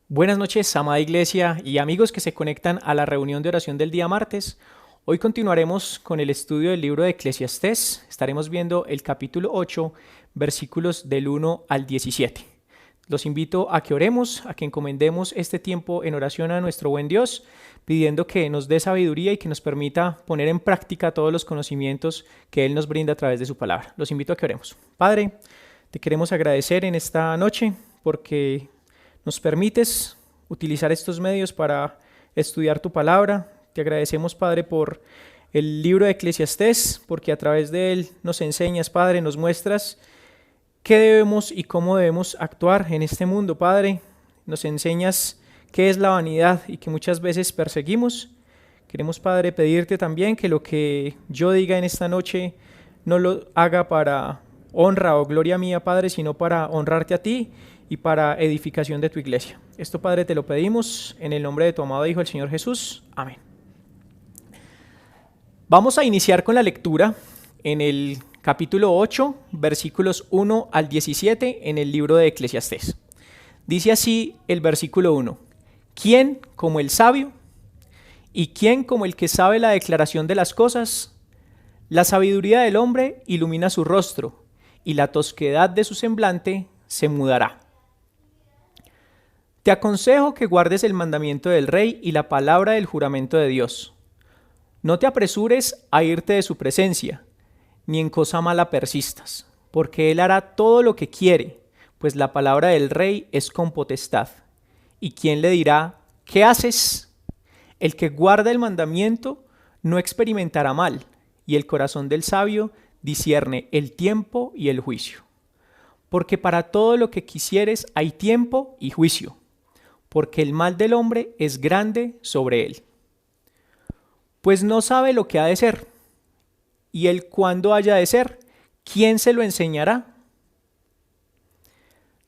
Buenas noches, amada iglesia y amigos que se conectan a la reunión de oración del día martes. Hoy continuaremos con el estudio del libro de Eclesiastés. Estaremos viendo el capítulo 8, versículos del 1 al 17. Los invito a que oremos, a que encomendemos este tiempo en oración a nuestro buen Dios, pidiendo que nos dé sabiduría y que nos permita poner en práctica todos los conocimientos que Él nos brinda a través de su palabra. Los invito a que oremos. Padre, te queremos agradecer en esta noche porque nos permites utilizar estos medios para estudiar tu palabra. Te agradecemos, Padre, por el libro de Eclesiastés, porque a través de él nos enseñas, Padre, nos muestras qué debemos y cómo debemos actuar en este mundo, Padre. Nos enseñas qué es la vanidad y que muchas veces perseguimos. Queremos, Padre, pedirte también que lo que yo diga en esta noche no lo haga para honra o gloria mía, Padre, sino para honrarte a ti y para edificación de tu iglesia. Esto, Padre, te lo pedimos en el nombre de tu amado Hijo, el Señor Jesús. Amén. Vamos a iniciar con la lectura en el capítulo 8, versículos 1 al 17 en el libro de Eclesiastés. Dice así el versículo 1. ¿Quién como el sabio? ¿Y quién como el que sabe la declaración de las cosas? La sabiduría del hombre ilumina su rostro, y la tosquedad de su semblante se mudará. Te aconsejo que guardes el mandamiento del rey y la palabra del juramento de Dios. No te apresures a irte de su presencia, ni en cosa mala persistas, porque él hará todo lo que quiere, pues la palabra del rey es con potestad. ¿Y quién le dirá, qué haces? El que guarda el mandamiento no experimentará mal, y el corazón del sabio discierne el tiempo y el juicio. Porque para todo lo que quisieres hay tiempo y juicio, porque el mal del hombre es grande sobre él. Pues no sabe lo que ha de ser, y el cuándo haya de ser, ¿quién se lo enseñará?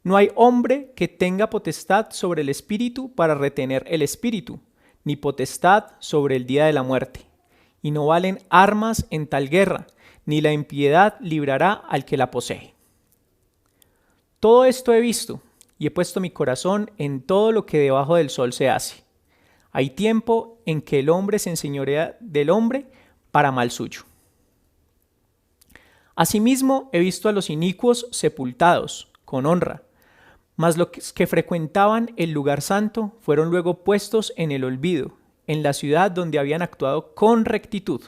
No hay hombre que tenga potestad sobre el espíritu para retener el espíritu, ni potestad sobre el día de la muerte. Y no valen armas en tal guerra, ni la impiedad librará al que la posee. Todo esto he visto, y he puesto mi corazón en todo lo que debajo del sol se hace. Hay tiempo en que el hombre se enseñorea del hombre para mal suyo. Asimismo he visto a los inicuos sepultados con honra, mas los que frecuentaban el lugar santo fueron luego puestos en el olvido, en la ciudad donde habían actuado con rectitud.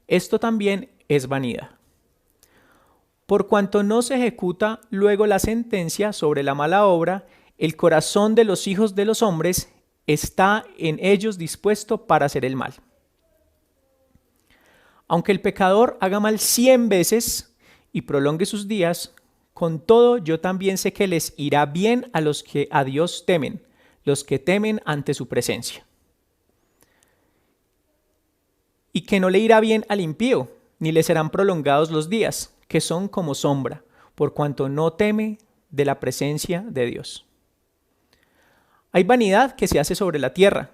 Esto también es vanidad. Por cuanto no se ejecuta luego la sentencia sobre la mala obra, el corazón de los hijos de los hombres está en ellos dispuesto para hacer el mal. Aunque el pecador haga mal 100 veces y prolongue sus días, con todo yo también sé que les irá bien a los que a Dios temen, los que temen ante su presencia. Y que no le irá bien al impío, ni le serán prolongados los días, que son como sombra, por cuanto no teme de la presencia de Dios. Hay vanidad que se hace sobre la tierra.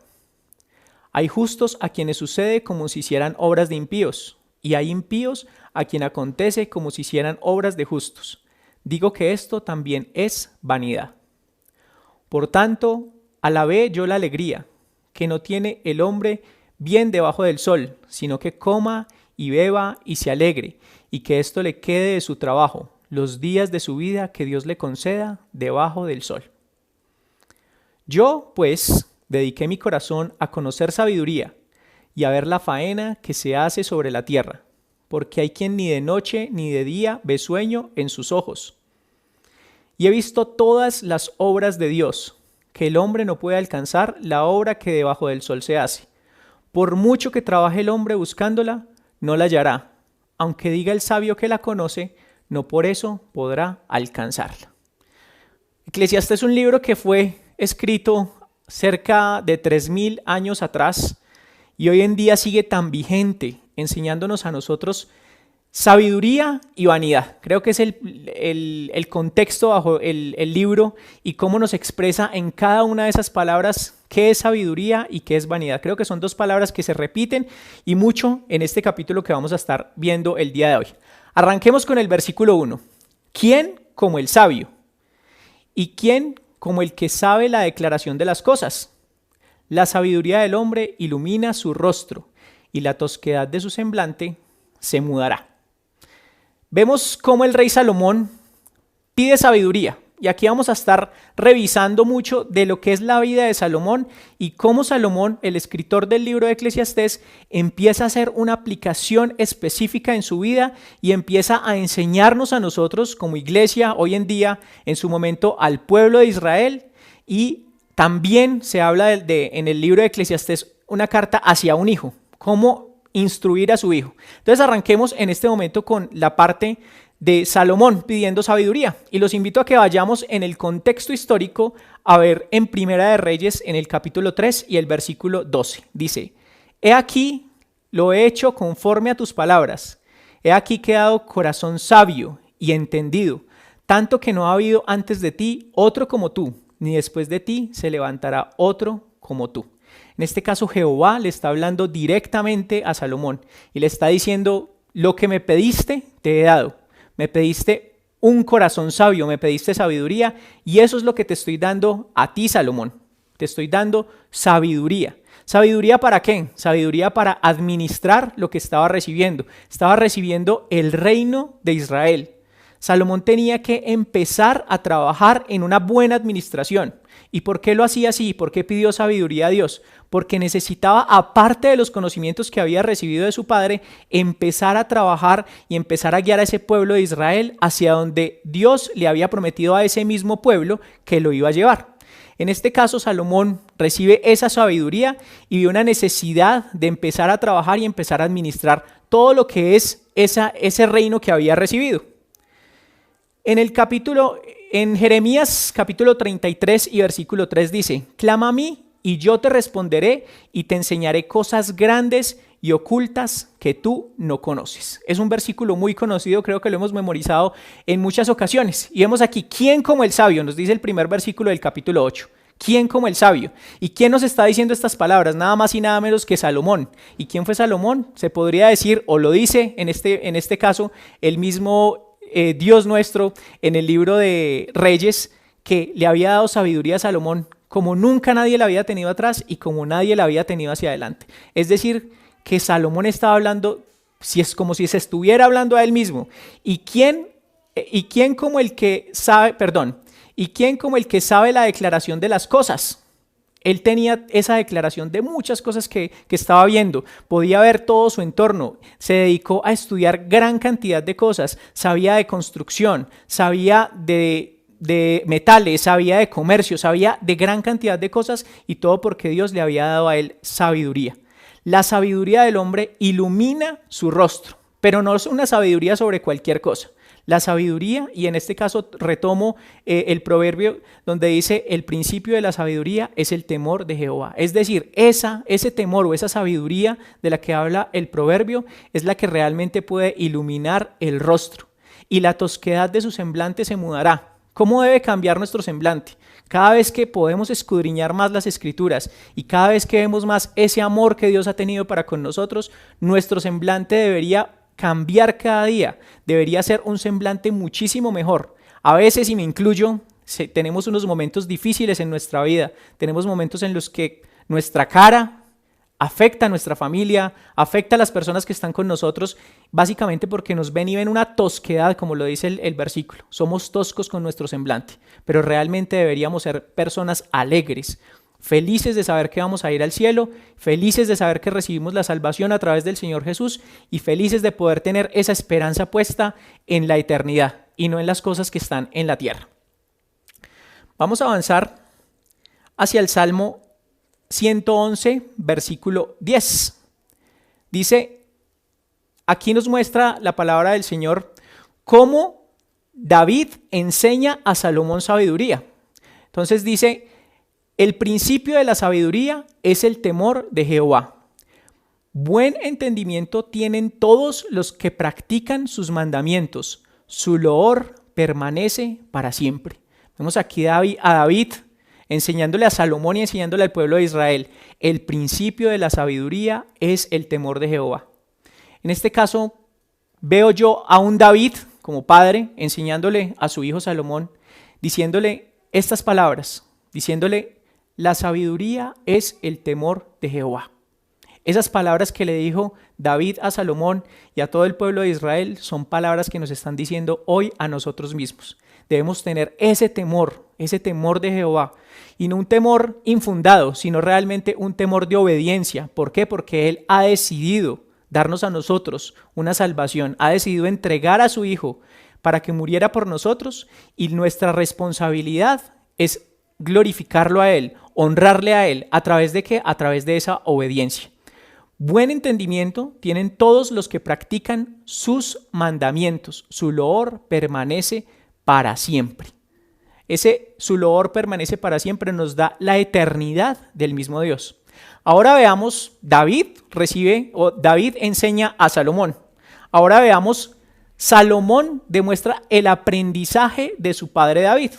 Hay justos a quienes sucede como si hicieran obras de impíos, y hay impíos a quien acontece como si hicieran obras de justos. Digo que esto también es vanidad. Por tanto, alabé yo la alegría, que no tiene el hombre bien debajo del sol, sino que coma y beba y se alegre, y que esto le quede de su trabajo, los días de su vida que Dios le conceda debajo del sol. Yo, pues, dediqué mi corazón a conocer sabiduría y a ver la faena que se hace sobre la tierra, porque hay quien ni de noche ni de día ve sueño en sus ojos. Y he visto todas las obras de Dios, que el hombre no puede alcanzar la obra que debajo del sol se hace. Por mucho que trabaje el hombre buscándola, no la hallará. Aunque diga el sabio que la conoce, no por eso podrá alcanzarla. Eclesiastés es un libro que fue escrito cerca de 3000 años atrás y hoy en día sigue tan vigente, enseñándonos a nosotros sabiduría y vanidad. Creo que es el contexto bajo el libro y cómo nos expresa en cada una de esas palabras qué es sabiduría y qué es vanidad. Creo que son dos palabras que se repiten y mucho en este capítulo que vamos a estar viendo el día de hoy. Arranquemos con el versículo 1. ¿Quién como el sabio? ¿Y quién como el que sabe la declaración de las cosas. La sabiduría del hombre ilumina su rostro, y la tosquedad de su semblante se mudará. Vemos cómo el rey Salomón pide sabiduría. Y aquí vamos a estar revisando mucho de lo que es la vida de Salomón y cómo Salomón, el escritor del libro de Eclesiastés, empieza a hacer una aplicación específica en su vida y empieza a enseñarnos a nosotros como iglesia hoy en día, en su momento al pueblo de Israel. Y también se habla en el libro de Eclesiastés una carta hacia un hijo, cómo instruir a su hijo. Entonces arranquemos en este momento con la parte de Salomón pidiendo sabiduría, y los invito a que vayamos en el contexto histórico a ver en Primera de Reyes en el capítulo 3 y el versículo 12. Dice: He aquí, lo he hecho conforme a tus palabras, he aquí que he dado corazón sabio y entendido, tanto que no ha habido antes de ti otro como tú, ni después de ti se levantará otro como tú. En este caso Jehová le está hablando directamente a Salomón y le está diciendo: lo que me pediste te he dado. Me pediste un corazón sabio, me pediste sabiduría, y eso es lo que te estoy dando a ti, Salomón. Te estoy dando sabiduría. ¿Sabiduría para qué? Sabiduría para administrar lo que estaba recibiendo. Estaba recibiendo el reino de Israel. Salomón tenía que empezar a trabajar en una buena administración. ¿Y por qué lo hacía así? ¿Por qué pidió sabiduría a Dios? Porque necesitaba, aparte de los conocimientos que había recibido de su padre, empezar a trabajar y empezar a guiar a ese pueblo de Israel hacia donde Dios le había prometido a ese mismo pueblo que lo iba a llevar. En este caso, Salomón recibe esa sabiduría y ve una necesidad de empezar a trabajar y empezar a administrar todo lo que es ese reino que había recibido. En Jeremías capítulo 33 y versículo 3 dice: Clama a mí y yo te responderé y te enseñaré cosas grandes y ocultas que tú no conoces. Es un versículo muy conocido, creo que lo hemos memorizado en muchas ocasiones. Y vemos aquí: ¿quién como el sabio? Nos dice el primer versículo del capítulo 8. ¿Quién como el sabio? ¿Y quién nos está diciendo estas palabras? Nada más y nada menos que Salomón. ¿Y quién fue Salomón? Se podría decir, o lo dice en este caso, el mismo Dios nuestro en el libro de Reyes, que le había dado sabiduría a Salomón como nunca nadie la había tenido atrás y como nadie la había tenido hacia adelante. Es decir, que Salomón estaba hablando, si es como si se estuviera hablando a él mismo. ¿Y quién como el que sabe, ¿y quién como el que sabe la declaración de las cosas? Él tenía esa declaración de muchas cosas que estaba viendo, podía ver todo su entorno, se dedicó a estudiar gran cantidad de cosas, sabía de construcción, sabía de metales, sabía de comercio, sabía de gran cantidad de cosas, y todo porque Dios le había dado a él sabiduría. La sabiduría del hombre ilumina su rostro, pero no es una sabiduría sobre cualquier cosa. La sabiduría, y en este caso retomo el proverbio donde dice: el principio de la sabiduría es el temor de Jehová. Es decir, ese temor o esa sabiduría de la que habla el proverbio es la que realmente puede iluminar el rostro, y la tosquedad de su semblante se mudará. ¿Cómo debe cambiar nuestro semblante? Cada vez que podemos escudriñar más las escrituras y cada vez que vemos más ese amor que Dios ha tenido para con nosotros, nuestro semblante debería cambiar cada día, debería ser un semblante muchísimo mejor. A veces, y me incluyo, tenemos unos momentos difíciles en nuestra vida, tenemos momentos en los que nuestra cara afecta a nuestra familia, afecta a las personas que están con nosotros, básicamente porque nos ven y ven una tosquedad, como lo dice el versículo. Somos toscos con nuestro semblante, pero realmente deberíamos ser personas alegres, felices de saber que vamos a ir al cielo, felices de saber que recibimos la salvación a través del Señor Jesús y felices de poder tener esa esperanza puesta en la eternidad y no en las cosas que están en la tierra. Vamos a avanzar hacia el Salmo 111, versículo 10. Dice, aquí nos muestra la palabra del Señor cómo David enseña a Salomón sabiduría. Entonces dice: el principio de la sabiduría es el temor de Jehová. Buen entendimiento tienen todos los que practican sus mandamientos. Su loor permanece para siempre. Vemos aquí a David enseñándole a Salomón y enseñándole al pueblo de Israel. El principio de la sabiduría es el temor de Jehová. En este caso, veo yo a un David como padre enseñándole a su hijo Salomón, diciéndole estas palabras, diciéndole, la sabiduría es el temor de Jehová. Esas palabras que le dijo David a Salomón y a todo el pueblo de Israel son palabras que nos están diciendo hoy a nosotros mismos. Debemos tener ese temor de Jehová, y no un temor infundado, sino realmente un temor de obediencia. ¿Por qué? Porque Él ha decidido darnos a nosotros una salvación, ha decidido entregar a su Hijo para que muriera por nosotros, y nuestra responsabilidad es glorificarlo a Él, honrarle a Él. ¿A través de qué? A través de esa obediencia. Buen entendimiento tienen todos los que practican sus mandamientos. Su loor permanece para siempre. Su loor permanece para siempre, nos da la eternidad del mismo Dios. Ahora veamos, David enseña a Salomón. Ahora veamos, Salomón demuestra el aprendizaje de su padre David.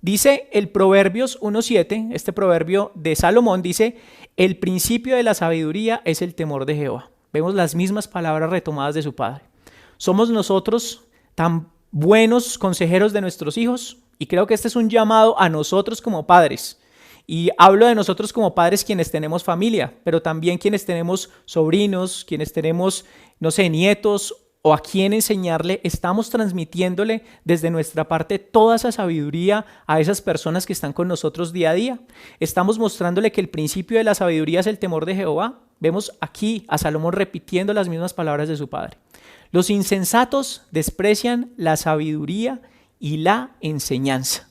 Dice el Proverbios 1:7, este proverbio de Salomón dice, el principio de la sabiduría es el temor de Jehová. Vemos las mismas palabras retomadas de su padre. ¿Somos nosotros tan buenos consejeros de nuestros hijos? Y creo que este es un llamado a nosotros como padres. Y hablo de nosotros como padres quienes tenemos familia, pero también quienes tenemos sobrinos, quienes tenemos, nietos, o a quién enseñarle. Estamos transmitiéndole desde nuestra parte toda esa sabiduría a esas personas que están con nosotros día a día. Estamos mostrándole que el principio de la sabiduría es el temor de Jehová. Vemos aquí a Salomón repitiendo las mismas palabras de su padre. Los insensatos desprecian la sabiduría y la enseñanza.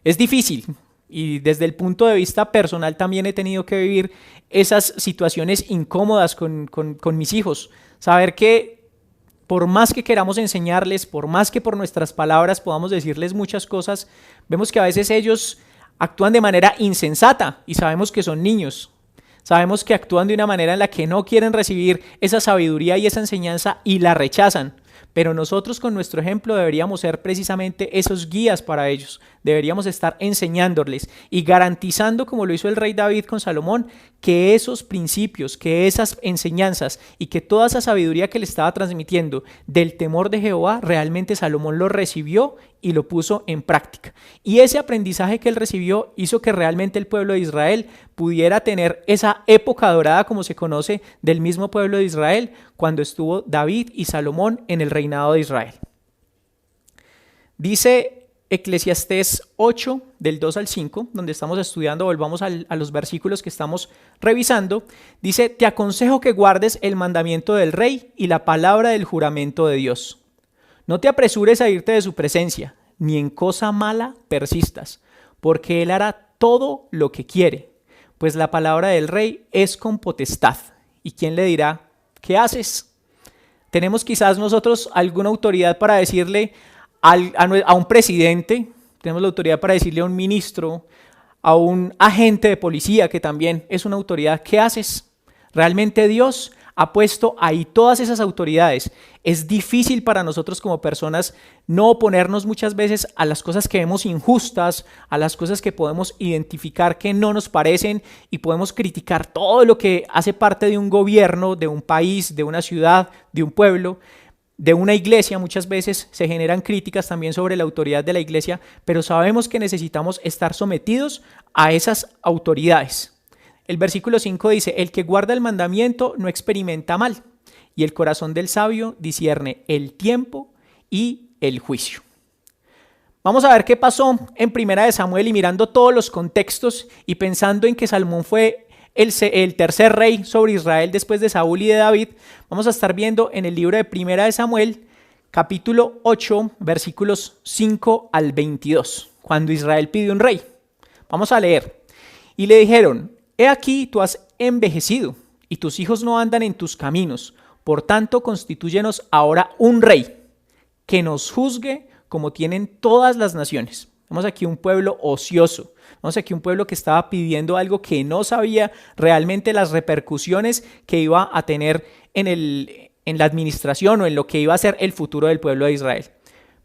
Es difícil, y desde el punto de vista personal también he tenido que vivir esas situaciones incómodas con mis hijos. Saber que por más que queramos enseñarles, por más que por nuestras palabras podamos decirles muchas cosas, vemos que a veces ellos actúan de manera insensata, y sabemos que son niños. Sabemos que actúan de una manera en la que no quieren recibir esa sabiduría y esa enseñanza y la rechazan. Pero nosotros con nuestro ejemplo deberíamos ser precisamente esos guías para ellos. Deberíamos estar enseñándoles y garantizando, como lo hizo el rey David con Salomón, que esos principios, que esas enseñanzas y que toda esa sabiduría que le estaba transmitiendo del temor de Jehová, realmente Salomón lo recibió y lo puso en práctica. Y ese aprendizaje que él recibió hizo que realmente el pueblo de Israel pudiera tener esa época dorada, como se conoce, del mismo pueblo de Israel, cuando estuvo David y Salomón en el reinado de Israel. Dice Eclesiastés 8, del 2 al 5, donde estamos estudiando, volvamos a los versículos que estamos revisando. Dice, te aconsejo que guardes el mandamiento del rey y la palabra del juramento de Dios. No te apresures a irte de su presencia, ni en cosa mala persistas, porque él hará todo lo que quiere, pues la palabra del rey es con potestad. ¿Y quién le dirá, qué haces? Tenemos quizás nosotros alguna autoridad para decirle a un presidente, tenemos la autoridad para decirle a un ministro, a un agente de policía que también es una autoridad. ¿Qué haces? Realmente Dios ha puesto ahí todas esas autoridades. Es difícil para nosotros como personas no oponernos muchas veces a las cosas que vemos injustas, a las cosas que podemos identificar que no nos parecen, y podemos criticar todo lo que hace parte de un gobierno, de un país, de una ciudad, de un pueblo, de una iglesia. Muchas veces se generan críticas también sobre la autoridad de la iglesia, pero sabemos que necesitamos estar sometidos a esas autoridades. El versículo 5 dice, el que guarda el mandamiento no experimenta mal, y el corazón del sabio discierne el tiempo y el juicio. Vamos a ver qué pasó en Primera de Samuel, y mirando todos los contextos y pensando en que Salomón fue el tercer rey sobre Israel después de Saúl y de David. Vamos a estar viendo en el libro de Primera de Samuel, capítulo 8, versículos 5 al 22, cuando Israel pidió un rey. Vamos a leer. Y le dijeron, he aquí tú has envejecido, y tus hijos no andan en tus caminos. Por tanto, constitúyenos ahora un rey, que nos juzgue como tienen todas las naciones. Vemos aquí un pueblo ocioso. Vemos aquí un pueblo que estaba pidiendo algo que no sabía realmente las repercusiones que iba a tener en la administración o en lo que iba a ser el futuro del pueblo de Israel.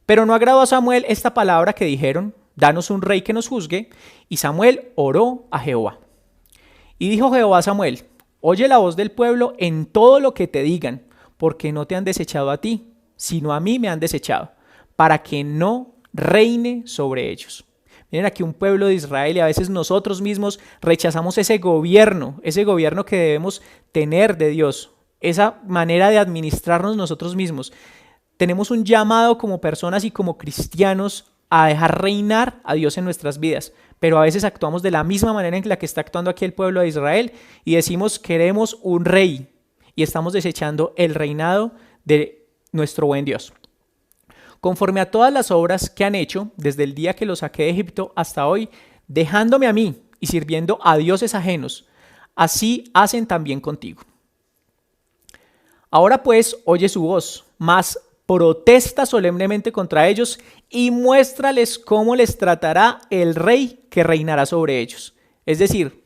Pero no agradó a Samuel esta palabra que dijeron, danos un rey que nos juzgue. Y Samuel oró a Jehová. Y dijo Jehová a Samuel, oye la voz del pueblo en todo lo que te digan, porque no te han desechado a ti, sino a mí me han desechado, para que no reine sobre ellos. Miren aquí un pueblo de Israel y a veces nosotros mismos rechazamos ese gobierno que debemos tener de Dios, esa manera de administrarnos nosotros mismos. Tenemos un llamado como personas y como cristianos a dejar reinar a Dios en nuestras vidas, pero a veces actuamos de la misma manera en la que está actuando aquí el pueblo de Israel y decimos queremos un rey y estamos desechando el reinado de nuestro buen Dios. Conforme a todas las obras que han hecho desde el día que los saqué de Egipto hasta hoy, dejándome a mí y sirviendo a dioses ajenos, así hacen también contigo. Ahora pues oye su voz, mas protesta solemnemente contra ellos y muéstrales cómo les tratará el rey que reinará sobre ellos. Es decir,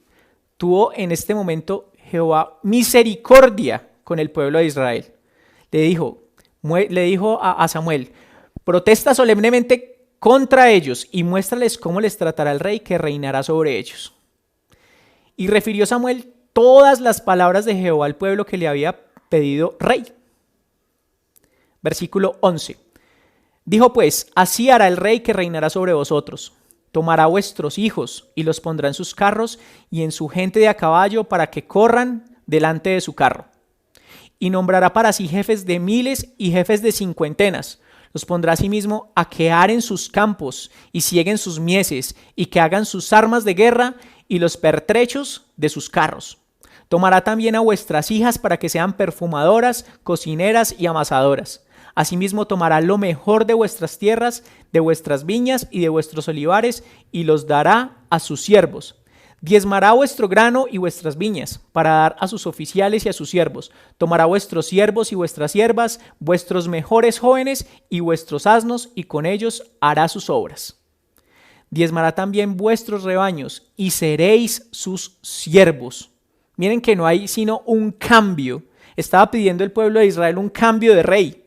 tuvo en este momento Jehová misericordia con el pueblo de Israel. Le dijo a Samuel, protesta solemnemente contra ellos y muéstrales cómo les tratará el rey que reinará sobre ellos. Y refirió Samuel todas las palabras de Jehová al pueblo que le había pedido rey. Versículo 11. Dijo pues, así hará el rey que reinará sobre vosotros. Tomará vuestros hijos y los pondrá en sus carros y en su gente de a caballo para que corran delante de su carro. Y nombrará para sí jefes de miles y jefes de cincuentenas. Los pondrá asimismo a que aren sus campos y sieguen sus mieses y que hagan sus armas de guerra y los pertrechos de sus carros. Tomará también a vuestras hijas para que sean perfumadoras, cocineras y amasadoras. Asimismo tomará lo mejor de vuestras tierras, de vuestras viñas y de vuestros olivares, y los dará a sus siervos. Diezmará vuestro grano y vuestras viñas, para dar a sus oficiales y a sus siervos. Tomará vuestros siervos y vuestras siervas, vuestros mejores jóvenes y vuestros asnos, y con ellos hará sus obras. Diezmará también vuestros rebaños, y seréis sus siervos. Miren que no hay sino un cambio. Estaba pidiendo el pueblo de Israel un cambio de rey.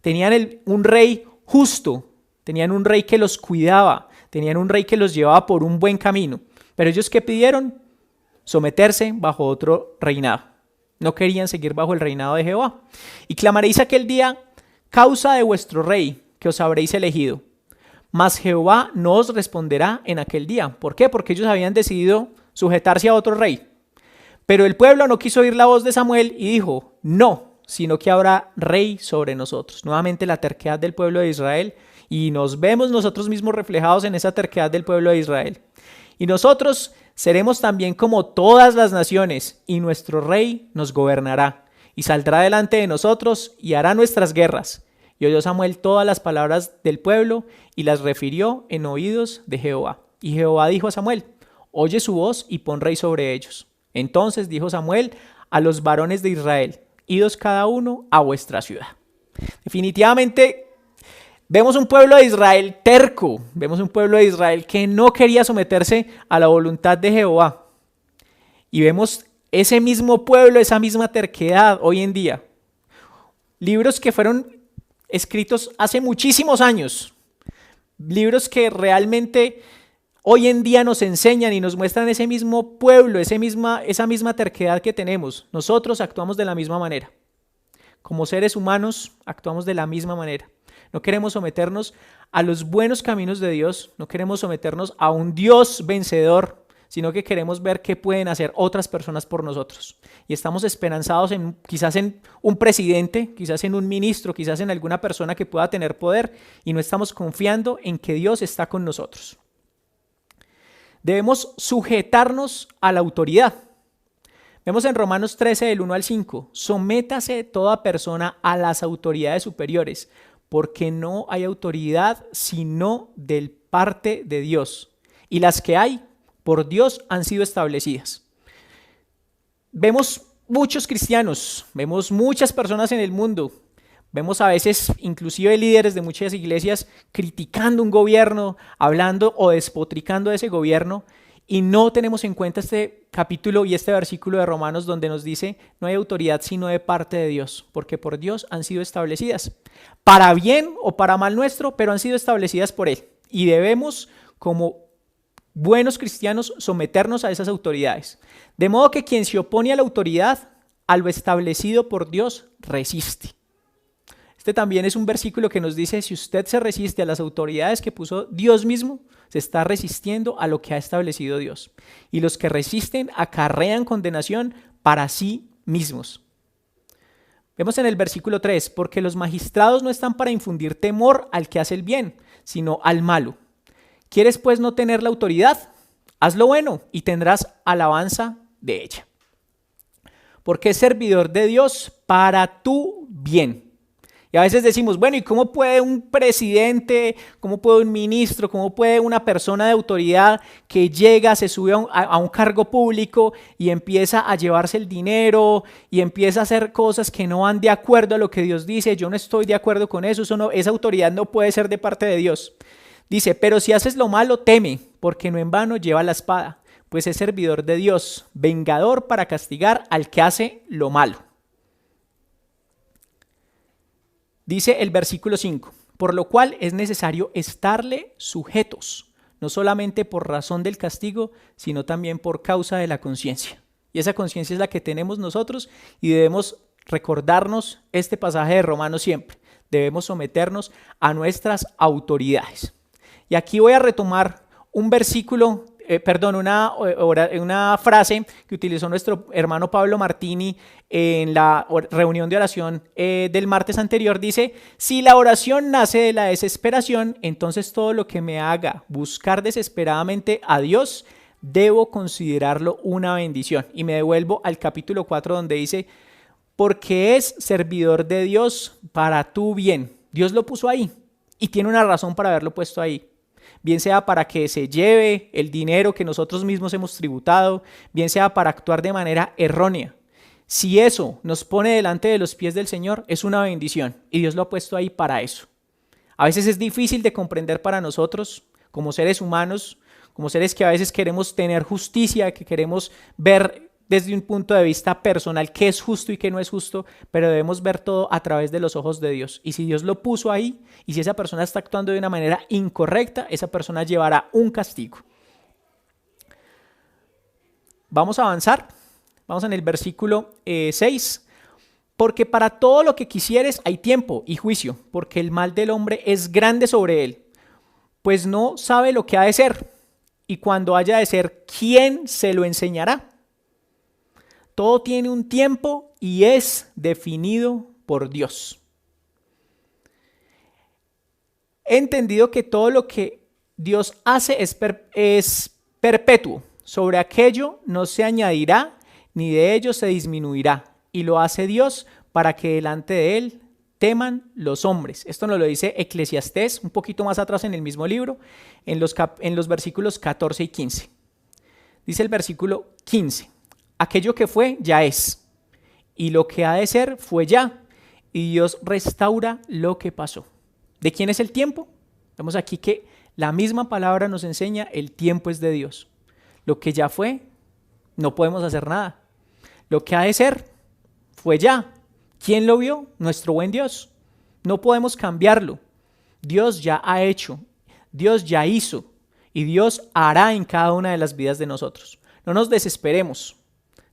Tenían un rey justo, tenían un rey que los cuidaba, tenían un rey que los llevaba por un buen camino. Pero ellos, ¿qué pidieron? Someterse bajo otro reinado. No querían seguir bajo el reinado de Jehová. Y clamaréis aquel día, causa de vuestro rey, que os habréis elegido. Mas Jehová no os responderá en aquel día. ¿Por qué? Porque ellos habían decidido sujetarse a otro rey. Pero el pueblo no quiso oír la voz de Samuel y dijo, no, sino que habrá rey sobre nosotros. Nuevamente la terquedad del pueblo de Israel, y nos vemos nosotros mismos reflejados en esa terquedad del pueblo de Israel. Y nosotros seremos también como todas las naciones, y nuestro rey nos gobernará, y saldrá delante de nosotros, y hará nuestras guerras. Y oyó Samuel todas las palabras del pueblo, y las refirió en oídos de Jehová. Y Jehová dijo a Samuel, oye su voz y pon rey sobre ellos. Entonces dijo Samuel a los varones de Israel, idos cada uno a vuestra ciudad. Definitivamente vemos un pueblo de Israel terco, vemos un pueblo de Israel que no quería someterse a la voluntad de Jehová. Y vemos ese mismo pueblo, esa misma terquedad hoy en día. Libros que fueron escritos hace muchísimos años, libros que realmente hoy en día nos enseñan y nos muestran ese mismo pueblo, esa misma terquedad que tenemos. Nosotros actuamos de la misma manera. Como seres humanos actuamos de la misma manera. No queremos someternos a los buenos caminos de Dios, no queremos someternos a un Dios vencedor, sino que queremos ver qué pueden hacer otras personas por nosotros. Y estamos esperanzados quizás en un presidente, quizás en un ministro, quizás en alguna persona que pueda tener poder, y no estamos confiando en que Dios está con nosotros. Debemos sujetarnos a la autoridad. Vemos en Romanos 13, del 1 al 5, sométase toda persona a las autoridades superiores, porque no hay autoridad sino de parte de Dios, y las que hay por Dios han sido establecidas. Vemos muchos cristianos, vemos muchas personas en el mundo, vemos a veces inclusive líderes de muchas iglesias criticando un gobierno, hablando o despotricando de ese gobierno, y no tenemos en cuenta este capítulo y este versículo de Romanos donde nos dice no hay autoridad sino de parte de Dios, porque por Dios han sido establecidas, para bien o para mal nuestro, pero han sido establecidas por Él. Y debemos, como buenos cristianos, someternos a esas autoridades. De modo que quien se opone a la autoridad, a lo establecido por Dios, resiste. Este también es un versículo que nos dice, si usted se resiste a las autoridades que puso Dios mismo, se está resistiendo a lo que ha establecido Dios. Y los que resisten acarrean condenación para sí mismos. Vemos en el versículo 3, porque los magistrados no están para infundir temor al que hace el bien, sino al malo. ¿Quieres pues no tener la autoridad? Haz lo bueno y tendrás alabanza de ella. Porque es servidor de Dios para tu bien. Y a veces decimos, bueno, ¿y cómo puede un presidente, cómo puede un ministro, cómo puede una persona de autoridad que llega, se sube a un cargo público y empieza a llevarse el dinero y empieza a hacer cosas que no van de acuerdo a lo que Dios dice? Yo no estoy de acuerdo con eso, esa autoridad no puede ser de parte de Dios. Dice, pero si haces lo malo, teme, porque no en vano lleva la espada, pues es servidor de Dios, vengador para castigar al que hace lo malo. Dice el versículo 5, por lo cual es necesario estarle sujetos, no solamente por razón del castigo, sino también por causa de la conciencia. Y esa conciencia es la que tenemos nosotros y debemos recordarnos este pasaje de Romanos siempre. Debemos someternos a nuestras autoridades. Y aquí voy a retomar un versículo, una frase que utilizó nuestro hermano Pablo Martini en la reunión de oración del martes anterior. Dice, si la oración nace de la desesperación, entonces todo lo que me haga buscar desesperadamente a Dios, debo considerarlo una bendición. Y me devuelvo al capítulo 4 donde dice, porque es servidor de Dios para tu bien. Dios lo puso ahí y tiene una razón para haberlo puesto ahí. Bien sea para que se lleve el dinero que nosotros mismos hemos tributado, bien sea para actuar de manera errónea. Si eso nos pone delante de los pies del Señor, es una bendición y Dios lo ha puesto ahí para eso. A veces es difícil de comprender para nosotros, como seres humanos, como seres que a veces queremos tener justicia, que queremos ver desde un punto de vista personal qué es justo y qué no es justo, pero debemos ver todo a través de los ojos de Dios. Y si Dios lo puso ahí, y si esa persona está actuando de una manera incorrecta, esa persona llevará un castigo. Vamos a avanzar. Vamos en el versículo 6. Porque para todo lo que quisieres hay tiempo y juicio, porque el mal del hombre es grande sobre él, pues no sabe lo que ha de ser, y cuando haya de ser, ¿quién se lo enseñará? Todo tiene un tiempo y es definido por Dios. He entendido que todo lo que Dios hace es perpetuo. Sobre aquello no se añadirá, ni de ello se disminuirá. Y lo hace Dios para que delante de Él teman los hombres. Esto nos lo dice Eclesiastés, un poquito más atrás en el mismo libro, en los versículos 14 y 15. Dice el versículo 15. Aquello que fue, ya es, y lo que ha de ser, fue ya, y Dios restaura lo que pasó. ¿De quién es el tiempo? Vemos aquí que la misma palabra nos enseña, el tiempo es de Dios. Lo que ya fue, no podemos hacer nada. Lo que ha de ser, fue ya. ¿Quién lo vio? Nuestro buen Dios. No podemos cambiarlo. Dios ya ha hecho, Dios ya hizo, y Dios hará en cada una de las vidas de nosotros. No nos desesperemos.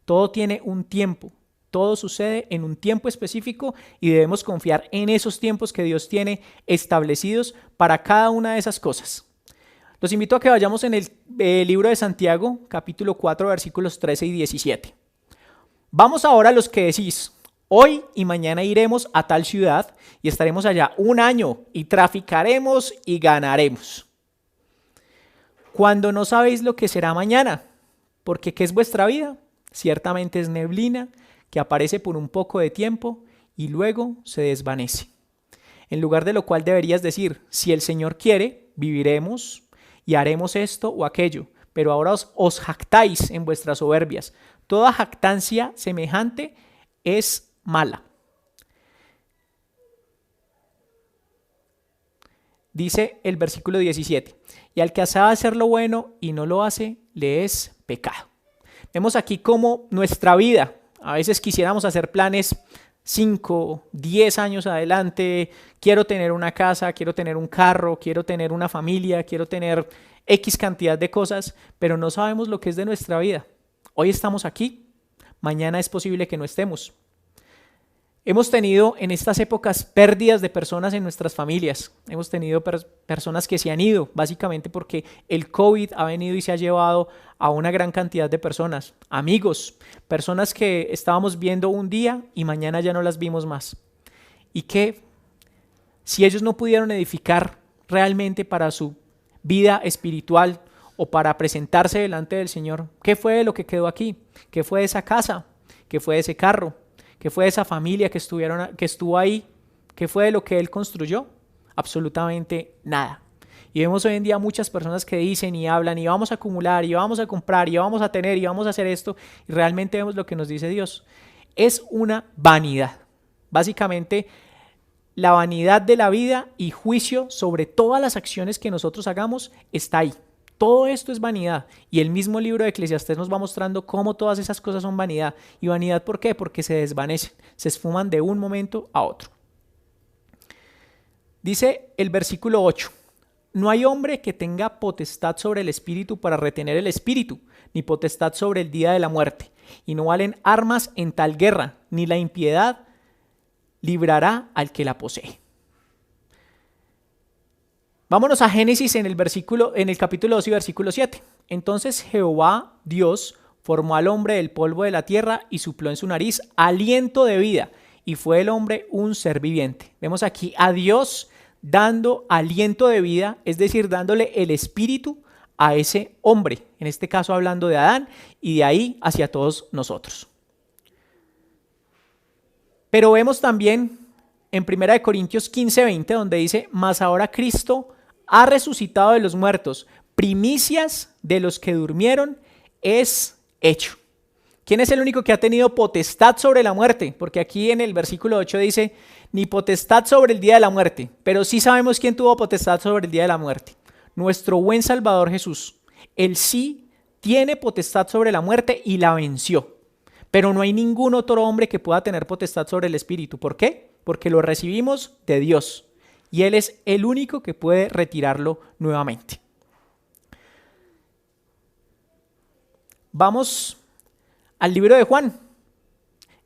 Todo tiene un tiempo, todo sucede en un tiempo específico y debemos confiar en esos tiempos que Dios tiene establecidos para cada una de esas cosas. Los invito a que vayamos en el libro de Santiago, capítulo 4, versículos 13 y 17. Vamos ahora a los que decís, hoy y mañana iremos a tal ciudad y estaremos allá un año y traficaremos y ganaremos. Cuando no sabéis lo que será mañana, porque ¿qué es vuestra vida? Ciertamente es neblina que aparece por un poco de tiempo y luego se desvanece. En lugar de lo cual deberías decir, si el Señor quiere, viviremos y haremos esto o aquello, pero ahora os jactáis en vuestras soberbias. Toda jactancia semejante es mala. Dice el versículo 17, y al que sabe hacer lo bueno y no lo hace, le es pecado. Vemos aquí cómo nuestra vida, a veces quisiéramos hacer planes 5, 10 años adelante, quiero tener una casa, quiero tener un carro, quiero tener una familia, quiero tener X cantidad de cosas, pero no sabemos lo que es de nuestra vida. Hoy estamos aquí, mañana es posible que no estemos. Hemos tenido en estas épocas pérdidas de personas en nuestras familias. Hemos tenido personas que se han ido, básicamente porque el COVID ha venido y se ha llevado a una gran cantidad de personas. Amigos, personas que estábamos viendo un día y mañana ya no las vimos más. Y que si ellos no pudieron edificar realmente para su vida espiritual o para presentarse delante del Señor, ¿qué fue de lo que quedó aquí? ¿Qué fue de esa casa? ¿Qué fue de ese carro? ¿Qué fue de esa familia que estuvo ahí? ¿Qué fue de lo que él construyó? Absolutamente nada. Y vemos hoy en día muchas personas que dicen y hablan y vamos a acumular y vamos a comprar y vamos a tener y vamos a hacer esto, y realmente vemos lo que nos dice Dios. Es una vanidad. Básicamente, la vanidad de la vida y juicio sobre todas las acciones que nosotros hagamos está ahí. Todo esto es vanidad, y el mismo libro de Eclesiastés nos va mostrando cómo todas esas cosas son vanidad. ¿Y vanidad por qué? Porque se desvanecen, se esfuman de un momento a otro. Dice el versículo 8, no hay hombre que tenga potestad sobre el espíritu para retener el espíritu, ni potestad sobre el día de la muerte, y no valen armas en tal guerra, ni la impiedad librará al que la posee. Vámonos a Génesis en el capítulo 2 y versículo 7. Entonces Jehová Dios formó al hombre del polvo de la tierra y sopló en su nariz aliento de vida, y fue el hombre un ser viviente. Vemos aquí a Dios dando aliento de vida, es decir, dándole el espíritu a ese hombre, en este caso hablando de Adán, y de ahí hacia todos nosotros. Pero vemos también en 1 Corintios 15:20, donde dice, mas ahora Cristo ha resucitado de los muertos, primicias de los que durmieron es hecho. ¿Quién es el único que ha tenido potestad sobre la muerte? Porque aquí en el versículo 8 dice, ni potestad sobre el día de la muerte, pero sí sabemos quién tuvo potestad sobre el día de la muerte. Nuestro buen Salvador Jesús. Él sí tiene potestad sobre la muerte y la venció. Pero no hay ningún otro hombre que pueda tener potestad sobre el espíritu. ¿Por qué? Porque lo recibimos de Dios. Y Él es el único que puede retirarlo nuevamente. Vamos al libro de Juan,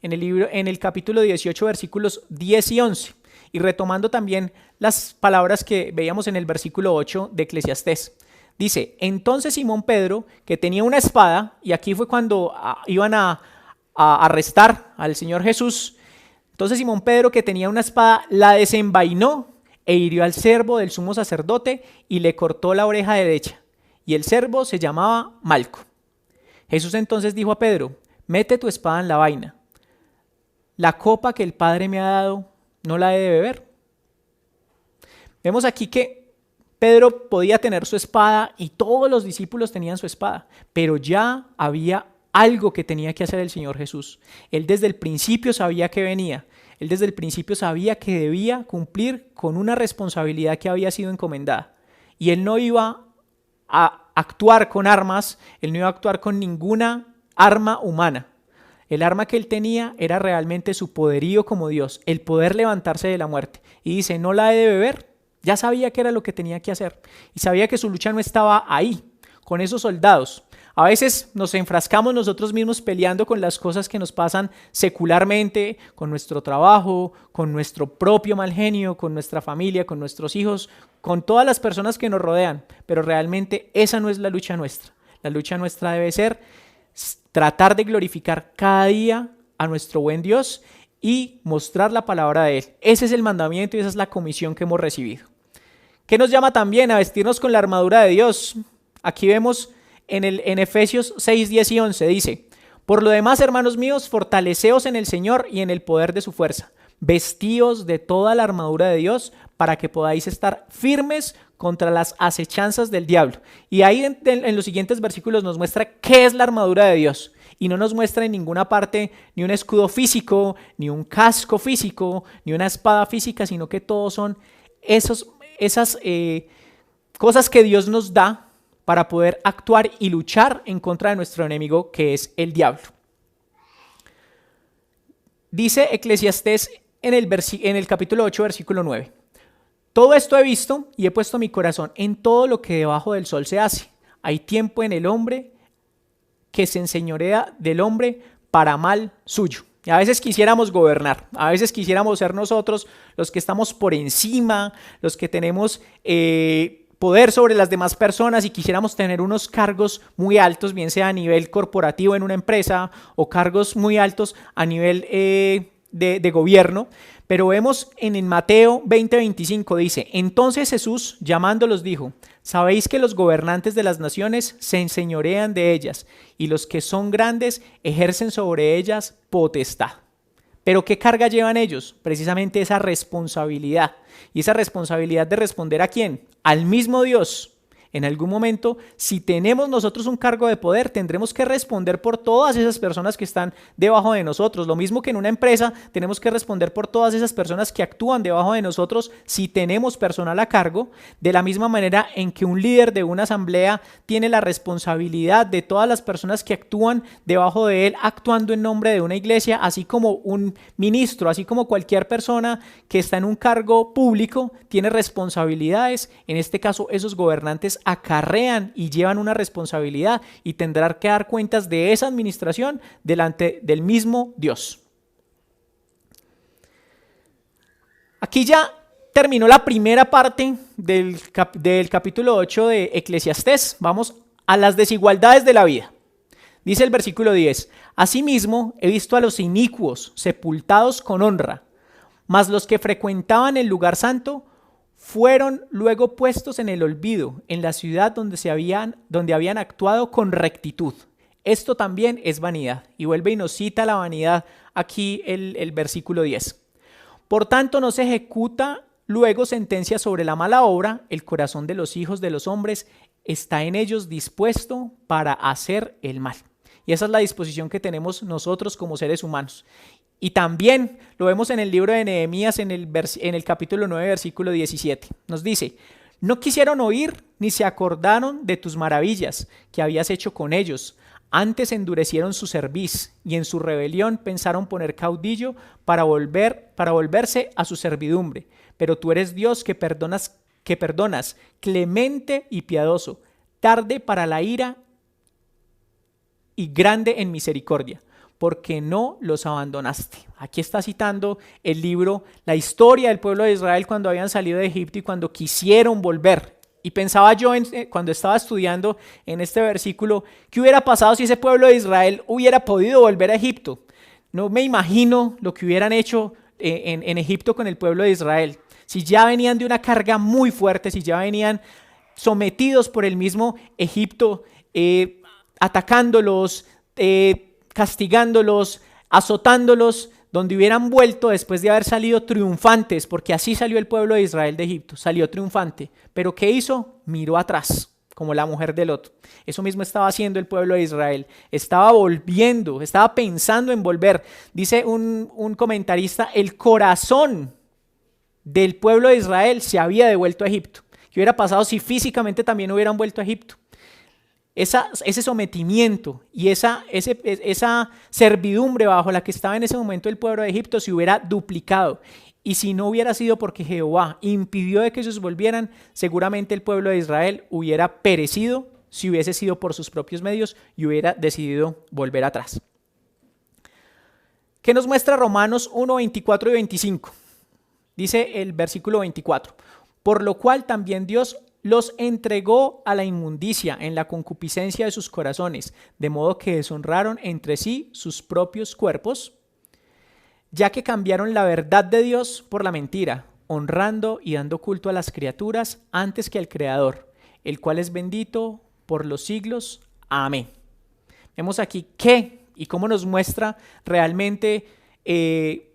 en el capítulo 18, versículos 10 y 11, y retomando también las palabras que veíamos en el versículo 8 de Eclesiastés. Dice, entonces Simón Pedro, que tenía una espada, y aquí fue cuando iban a arrestar al Señor Jesús, entonces Simón Pedro, que tenía una espada, la desenvainó e hirió al siervo del sumo sacerdote y le cortó la oreja derecha, y el siervo se llamaba Malco. Jesús entonces dijo a Pedro, mete tu espada en la vaina. La copa que el Padre me ha dado, ¿no la he de beber? Vemos aquí que Pedro podía tener su espada y todos los discípulos tenían su espada, pero ya había algo que tenía que hacer el Señor Jesús. Él desde el principio sabía que venía. Él desde el principio sabía que debía cumplir con una responsabilidad que había sido encomendada. Y él no iba a actuar con armas, él no iba a actuar con ninguna arma humana. El arma que él tenía era realmente su poderío como Dios, el poder levantarse de la muerte. Y dice, no la he de beber. Ya sabía que era lo que tenía que hacer. Y sabía que su lucha no estaba ahí, con esos soldados. A veces nos enfrascamos nosotros mismos peleando con las cosas que nos pasan secularmente, con nuestro trabajo, con nuestro propio mal genio, con nuestra familia, con nuestros hijos, con todas las personas que nos rodean. Pero realmente esa no es la lucha nuestra. La lucha nuestra debe ser tratar de glorificar cada día a nuestro buen Dios y mostrar la palabra de Él. Ese es el mandamiento y esa es la comisión que hemos recibido. ¿Qué nos llama también a vestirnos con la armadura de Dios? Aquí vemos en Efesios 6, 10 y 11, dice, por lo demás, hermanos míos, fortaleceos en el Señor y en el poder de su fuerza. Vestíos de toda la armadura de Dios para que podáis estar firmes contra las acechanzas del diablo. Y ahí en los siguientes versículos nos muestra qué es la armadura de Dios. Y no nos muestra en ninguna parte ni un escudo físico, ni un casco físico, ni una espada física, sino que todos son esas cosas que Dios nos da para poder actuar y luchar en contra de nuestro enemigo, que es el diablo. Dice Eclesiastés en el capítulo 8, versículo 9. Todo esto he visto y he puesto mi corazón en todo lo que debajo del sol se hace. Hay tiempo en el hombre que se enseñorea del hombre para mal suyo. Y a veces quisiéramos gobernar, a veces quisiéramos ser nosotros los que estamos por encima, los que tenemos poder sobre las demás personas y quisiéramos tener unos cargos muy altos, bien sea a nivel corporativo en una empresa o cargos muy altos a nivel de gobierno. Pero vemos en el Mateo 20:25 dice: entonces Jesús llamándolos dijo: sabéis que los gobernantes de las naciones se enseñorean de ellas y los que son grandes ejercen sobre ellas potestad. ¿Pero qué carga llevan ellos? Precisamente esa responsabilidad. ¿Y esa responsabilidad de responder a quién? Al mismo Dios. En algún momento, si tenemos nosotros un cargo de poder, tendremos que responder por todas esas personas que están debajo de nosotros. Lo mismo que en una empresa, tenemos que responder por todas esas personas que actúan debajo de nosotros si tenemos personal a cargo. De la misma manera en que un líder de una asamblea tiene la responsabilidad de todas las personas que actúan debajo de él, actuando en nombre de una iglesia, así como un ministro, así como cualquier persona que está en un cargo público, tiene responsabilidades. En este caso, esos gobernantes acarrean y llevan una responsabilidad y tendrán que dar cuentas de esa administración delante del mismo Dios. Aquí ya terminó la primera parte del capítulo 8 de Eclesiastés. Vamos a las desigualdades de la vida. Dice el versículo 10: asimismo he visto a los inicuos sepultados con honra, mas los que frecuentaban el lugar santo fueron luego puestos en el olvido, en la ciudad donde habían actuado con rectitud. Esto también es vanidad. Y vuelve y nos cita la vanidad aquí el versículo 10. Por tanto, no se ejecuta luego sentencia sobre la mala obra, el corazón de los hijos de los hombres está en ellos dispuesto para hacer el mal. Y esa es la disposición que tenemos nosotros como seres humanos. Y también lo vemos en el libro de Nehemías en el capítulo 9, versículo 17. Nos dice: no quisieron oír ni se acordaron de tus maravillas que habías hecho con ellos. Antes endurecieron su cerviz y en su rebelión pensaron poner caudillo para volverse a su servidumbre. Pero tú eres Dios que perdonas, clemente y piadoso, tarde para la ira y grande en misericordia, porque no los abandonaste. Aquí está citando el libro, la historia del pueblo de Israel cuando habían salido de Egipto y cuando quisieron volver. Y pensaba yo cuando estaba estudiando en este versículo, ¿qué hubiera pasado si ese pueblo de Israel hubiera podido volver a Egipto? No me imagino lo que hubieran hecho en Egipto con el pueblo de Israel. Si ya venían de una carga muy fuerte, si ya venían sometidos por el mismo Egipto, atacándolos, castigándolos, azotándolos, donde hubieran vuelto después de haber salido triunfantes, porque así salió el pueblo de Israel de Egipto, salió triunfante. Pero ¿qué hizo? Miró atrás, como la mujer de Lot. Eso mismo estaba haciendo el pueblo de Israel. Estaba volviendo, estaba pensando en volver. Dice un comentarista, el corazón del pueblo de Israel se había devuelto a Egipto. ¿Qué hubiera pasado si físicamente también hubieran vuelto a Egipto? Ese sometimiento y esa servidumbre bajo la que estaba en ese momento el pueblo de Egipto se hubiera duplicado. Y si no hubiera sido porque Jehová impidió de que ellos volvieran, seguramente el pueblo de Israel hubiera perecido si hubiese sido por sus propios medios y hubiera decidido volver atrás. ¿Qué nos muestra Romanos 1, 24 y 25? Dice el versículo 24: por lo cual también Dios los entregó a la inmundicia en la concupiscencia de sus corazones, de modo que deshonraron entre sí sus propios cuerpos, ya que cambiaron la verdad de Dios por la mentira, honrando y dando culto a las criaturas antes que al Creador, el cual es bendito por los siglos. Amén. Vemos aquí qué y cómo nos muestra realmente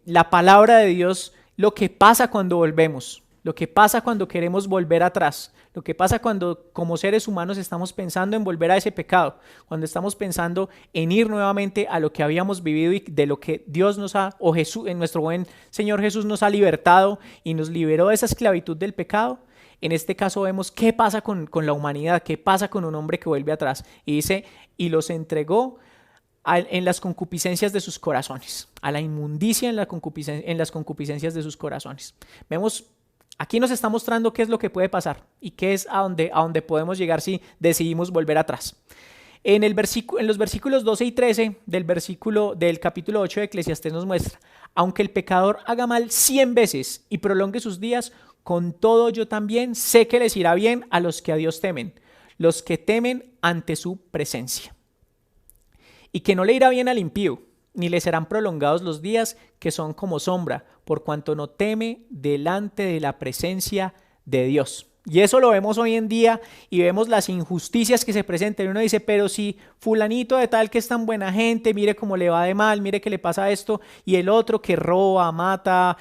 la palabra de Dios, lo que pasa cuando volvemos, lo que pasa cuando queremos volver atrás, lo que pasa cuando como seres humanos estamos pensando en volver a ese pecado, cuando estamos pensando en ir nuevamente a lo que habíamos vivido y de lo que Dios o Jesús, en nuestro buen Señor Jesús nos ha libertado y nos liberó de esa esclavitud del pecado. En este caso vemos qué pasa con la humanidad, qué pasa con un hombre que vuelve atrás. Y dice, y los entregó en las concupiscencias de sus corazones, a la inmundicia en las concupiscencias de sus corazones. Vemos, aquí nos está mostrando qué es lo que puede pasar y qué es a dónde podemos llegar si decidimos volver atrás. En los versículos 12 y 13 del capítulo 8 de Eclesiastés nos muestra, aunque el pecador haga mal 100 veces y prolongue sus días, con todo yo también sé que les irá bien a los que a Dios temen, los que temen ante su presencia. Y que no le irá bien al impío, ni le serán prolongados los días que son como sombra, por cuanto no teme delante de la presencia de Dios. Y eso lo vemos hoy en día y vemos las injusticias que se presentan. Y uno dice, pero si fulanito de tal que es tan buena gente, mire cómo le va de mal, mire que le pasa esto, y el otro que roba, mata,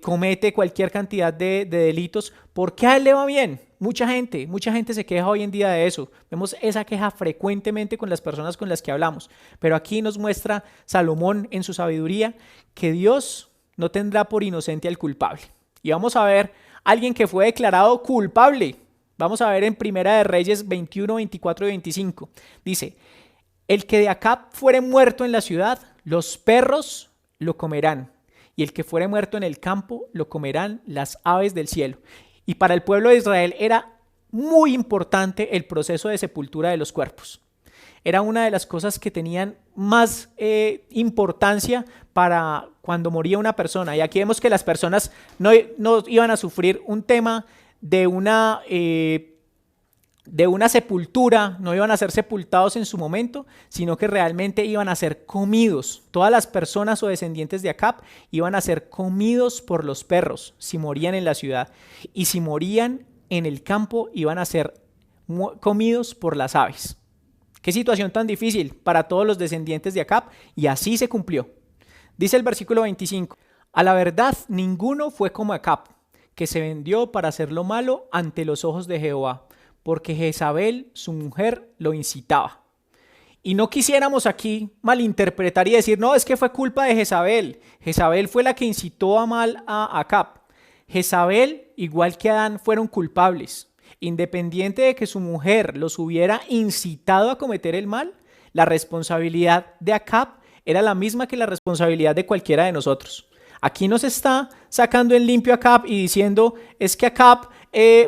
comete cualquier cantidad de delitos, ¿por qué a él le va bien? Mucha gente se queja hoy en día de eso. Vemos esa queja frecuentemente con las personas con las que hablamos. Pero aquí nos muestra Salomón en su sabiduría que Dios no tendrá por inocente al culpable. Y vamos a ver alguien que fue declarado culpable. Vamos a ver en Primera de Reyes 21, 24 y 25. Dice, el que de Acab fuere muerto en la ciudad, los perros lo comerán. Y el que fuere muerto en el campo, lo comerán las aves del cielo. Y para el pueblo de Israel era muy importante el proceso de sepultura de los cuerpos. Era una de las cosas que tenían más importancia para cuando moría una persona. Y aquí vemos que las personas no iban a sufrir un tema de una sepultura, no iban a ser sepultados en su momento, sino que realmente iban a ser comidos. Todas las personas o descendientes de Acab iban a ser comidos por los perros si morían en la ciudad. Y si morían en el campo, iban a ser comidos por las aves. Qué situación tan difícil para todos los descendientes de Acab, y así se cumplió. Dice el versículo 25, a la verdad ninguno fue como Acab, que se vendió para hacer lo malo ante los ojos de Jehová, porque Jezabel, su mujer, lo incitaba. Y no quisiéramos aquí malinterpretar y decir, no, es que fue culpa de Jezabel. Jezabel fue la que incitó a mal a Acab. Jezabel, igual que Adán, fueron culpables. Independiente de que su mujer los hubiera incitado a cometer el mal, la responsabilidad de Acab era la misma que la responsabilidad de cualquiera de nosotros. Aquí nos está sacando en limpio a Acab y diciendo, es que Acab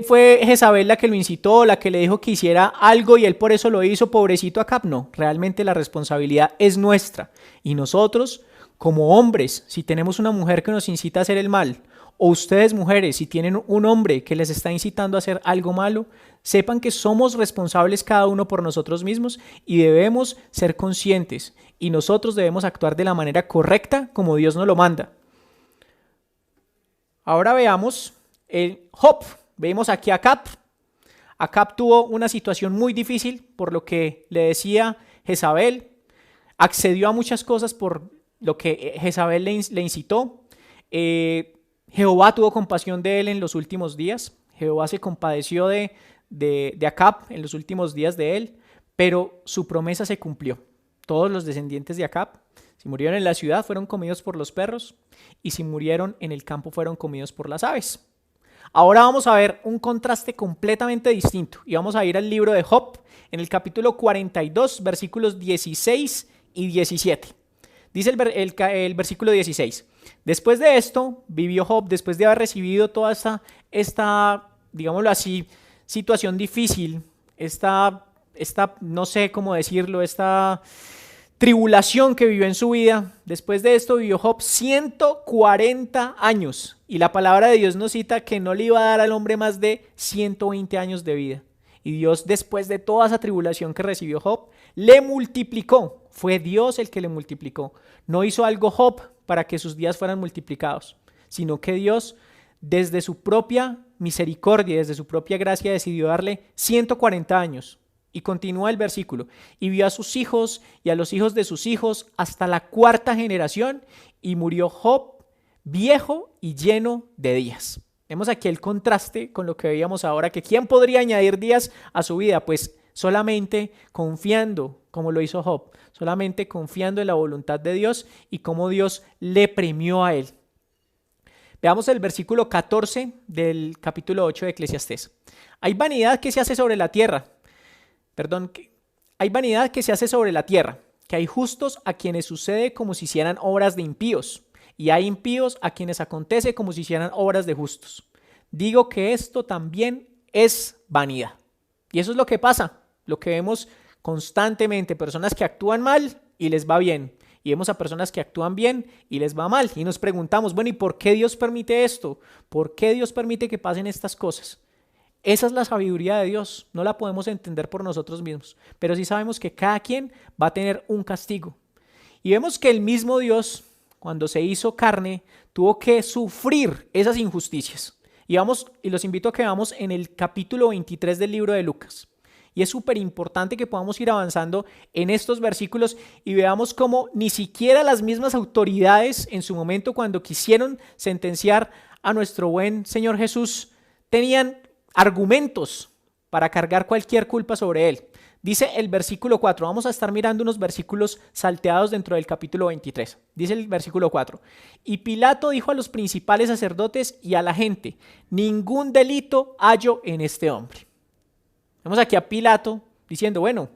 fue Jezabel la que lo incitó, la que le dijo que hiciera algo y él por eso lo hizo, pobrecito Acab. No, realmente la responsabilidad es nuestra. Y nosotros, como hombres, si tenemos una mujer que nos incita a hacer el mal, o ustedes mujeres, si tienen un hombre que les está incitando a hacer algo malo, sepan que somos responsables cada uno por nosotros mismos y debemos ser conscientes y nosotros debemos actuar de la manera correcta como Dios nos lo manda. Ahora veamos Job. Vemos aquí a Acab. Acab tuvo una situación muy difícil por lo que le decía Jezabel. Accedió a muchas cosas por lo que Jezabel le incitó. Jehová tuvo compasión de él en los últimos días. Jehová se compadeció de Acab en los últimos días de él, pero su promesa se cumplió. Todos los descendientes de Acab, si murieron en la ciudad, fueron comidos por los perros, y si murieron en el campo, fueron comidos por las aves. Ahora vamos a ver un contraste completamente distinto, y vamos a ir al libro de Job, en el capítulo 42, versículos 16 y 17. Dice el versículo 16. Después de esto, vivió Job, después de haber recibido toda esta, digámoslo así, situación difícil, esta, no sé cómo decirlo, esta tribulación que vivió en su vida. Después de esto vivió Job 140 años. Y la palabra de Dios nos cita que no le iba a dar al hombre más de 120 años de vida. Y Dios, después de toda esa tribulación que recibió Job, le multiplicó. Fue Dios el que le multiplicó. No hizo algo Job para que sus días fueran multiplicados, sino que Dios, desde su propia misericordia, desde su propia gracia, decidió darle 140 años. Y continúa el versículo. Y vio a sus hijos y a los hijos de sus hijos hasta la cuarta generación, y murió Job viejo y lleno de días. Vemos aquí el contraste con lo que veíamos ahora, que ¿quién podría añadir días a su vida? Pues solamente confiando, como lo hizo Job, solamente confiando en la voluntad de Dios y cómo Dios le premió a él. Veamos el versículo 14 del capítulo 8 de Eclesiastés. Hay vanidad que se hace sobre la tierra. Hay vanidad que se hace sobre la tierra, que hay justos a quienes sucede como si hicieran obras de impíos, y hay impíos a quienes acontece como si hicieran obras de justos. Digo que esto también es vanidad. Y eso es lo que pasa, lo que vemos constantemente personas que actúan mal y les va bien. Y vemos a personas que actúan bien y les va mal. Y nos preguntamos, bueno, ¿y por qué Dios permite esto? ¿Por qué Dios permite que pasen estas cosas? Esa es la sabiduría de Dios. No la podemos entender por nosotros mismos. Pero sí sabemos que cada quien va a tener un castigo. Y vemos que el mismo Dios, cuando se hizo carne, tuvo que sufrir esas injusticias. Y los invito a que veamos en el capítulo 23 del libro de Lucas. Y es súper importante que podamos ir avanzando en estos versículos y veamos cómo ni siquiera las mismas autoridades en su momento, cuando quisieron sentenciar a nuestro buen Señor Jesús, tenían argumentos para cargar cualquier culpa sobre él. Dice el versículo 4, vamos a estar mirando unos versículos salteados dentro del capítulo 23. Dice el versículo 4, y Pilato dijo a los principales sacerdotes y a la gente, ningún delito hallo en este hombre. Vemos aquí a Pilato diciendo, bueno,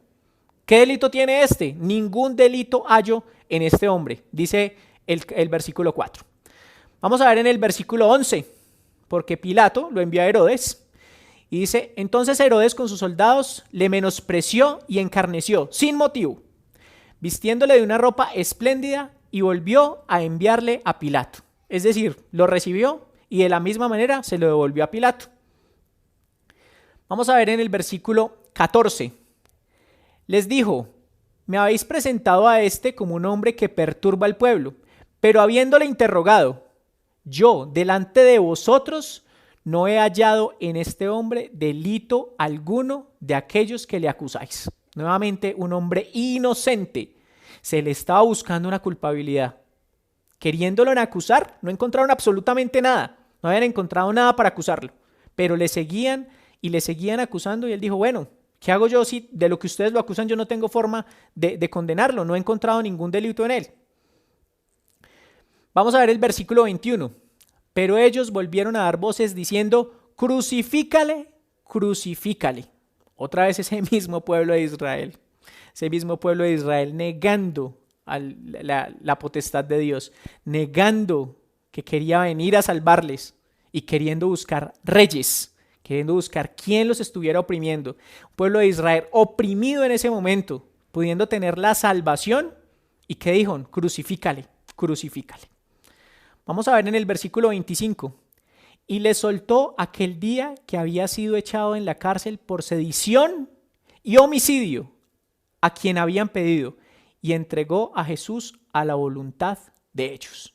¿qué delito tiene este? Ningún delito hallo en este hombre, dice el versículo 4. Vamos a ver en el versículo 11, porque Pilato lo envió a Herodes y dice, entonces Herodes con sus soldados le menospreció y encarneció sin motivo, vistiéndole de una ropa espléndida y volvió a enviarle a Pilato. Es decir, lo recibió y de la misma manera se lo devolvió a Pilato. Vamos a ver en el versículo 14. Les dijo, me habéis presentado a este como un hombre que perturba al pueblo, pero habiéndole interrogado, yo delante de vosotros no he hallado en este hombre delito alguno de aquellos que le acusáis. Nuevamente, un hombre inocente. Se le estaba buscando una culpabilidad. Queriéndolo acusar, no encontraron absolutamente nada. No habían encontrado nada para acusarlo, pero le seguían y le seguían acusando y él dijo, bueno, ¿qué hago yo si de lo que ustedes lo acusan yo no tengo forma de condenarlo? No he encontrado ningún delito en él. Vamos a ver el versículo 21. Pero ellos volvieron a dar voces diciendo, crucifícale, crucifícale. Otra vez ese mismo pueblo de Israel. Ese mismo pueblo de Israel negando la potestad de Dios, negando que quería venir a salvarles y queriendo buscar reyes, queriendo buscar quién los estuviera oprimiendo. Un pueblo de Israel oprimido en ese momento, pudiendo tener la salvación. ¿Y qué dijo? Crucifícale, crucifícale. Vamos a ver en el versículo 25. Y le soltó aquel día que había sido echado en la cárcel por sedición y homicidio a quien habían pedido, y entregó a Jesús a la voluntad de ellos.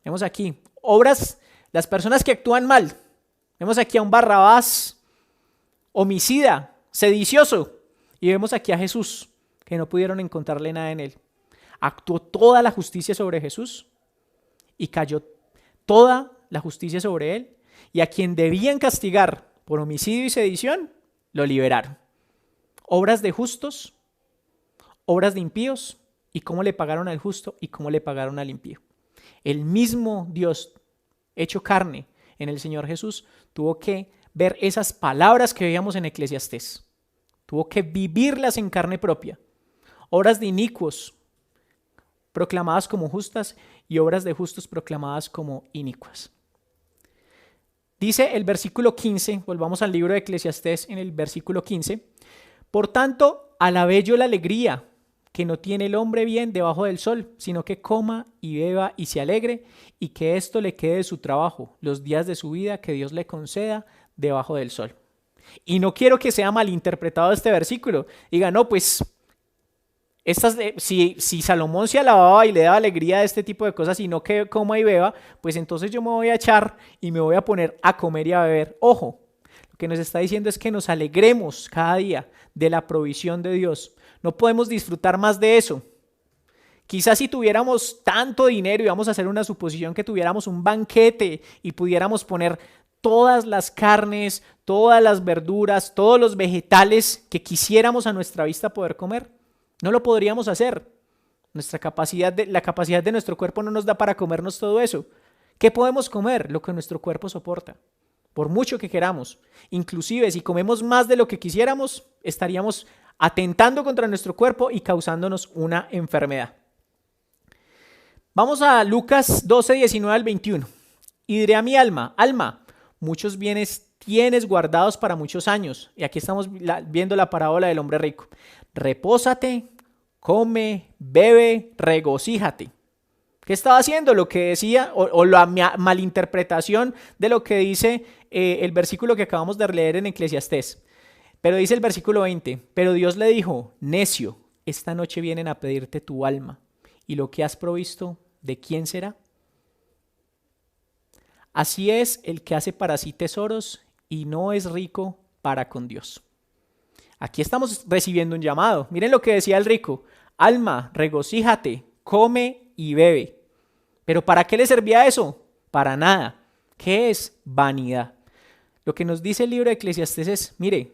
Vemos aquí obras, las personas que actúan mal. Vemos aquí a un Barrabás, homicida, sedicioso, y vemos aquí a Jesús, que no pudieron encontrarle nada en él. Actuó toda la justicia sobre Jesús y cayó toda la justicia sobre él, y a quien debían castigar por homicidio y sedición, lo liberaron. Obras de justos, obras de impíos, y cómo le pagaron al justo y cómo le pagaron al impío. El mismo Dios hecho carne en el Señor Jesús tuvo que ver esas palabras que veíamos en Eclesiastés. Tuvo que vivirlas en carne propia. Obras de inicuos proclamadas como justas y obras de justos proclamadas como inicuas. Dice el versículo 15, volvamos al libro de Eclesiastés en el versículo 15, por tanto, alabé yo la alegría que no tiene el hombre bien debajo del sol, sino que coma y beba y se alegre, y que esto le quede de su trabajo, los días de su vida que Dios le conceda debajo del sol. Y no quiero que sea malinterpretado este versículo. Diga, no, pues, si Salomón se alababa y le daba alegría a este tipo de cosas y no que coma y beba, pues entonces yo me voy a echar y me voy a poner a comer y a beber. Ojo, lo que nos está diciendo es que nos alegremos cada día de la provisión de Dios. No podemos disfrutar más de eso. Quizás si tuviéramos tanto dinero, y vamos a hacer una suposición, que tuviéramos un banquete y pudiéramos poner todas las carnes, todas las verduras, todos los vegetales que quisiéramos a nuestra vista poder comer, no lo podríamos hacer. La capacidad de nuestro cuerpo no nos da para comernos todo eso. ¿Qué podemos comer? Lo que nuestro cuerpo soporta, por mucho que queramos. Inclusive si comemos más de lo que quisiéramos, estaríamos atentando contra nuestro cuerpo y causándonos una enfermedad. Vamos a Lucas 12, 19 al 21. Y diré a mi alma, alma, muchos bienes tienes guardados para muchos años. Y aquí estamos viendo la parábola del hombre rico. Repósate, come, bebe, regocíjate. ¿Qué estaba haciendo? Lo que decía, o la malinterpretación de lo que dice el versículo que acabamos de leer en Eclesiastés. Pero dice el versículo 20, pero Dios le dijo, necio, esta noche vienen a pedirte tu alma, y lo que has provisto, ¿de quién será? Así es el que hace para sí tesoros y no es rico para con Dios. Aquí estamos recibiendo un llamado. Miren lo que decía el rico. Alma, regocíjate, come y bebe. ¿Pero para qué le servía eso? Para nada. ¿Qué es? Vanidad. Lo que nos dice el libro de Eclesiastés es, mire,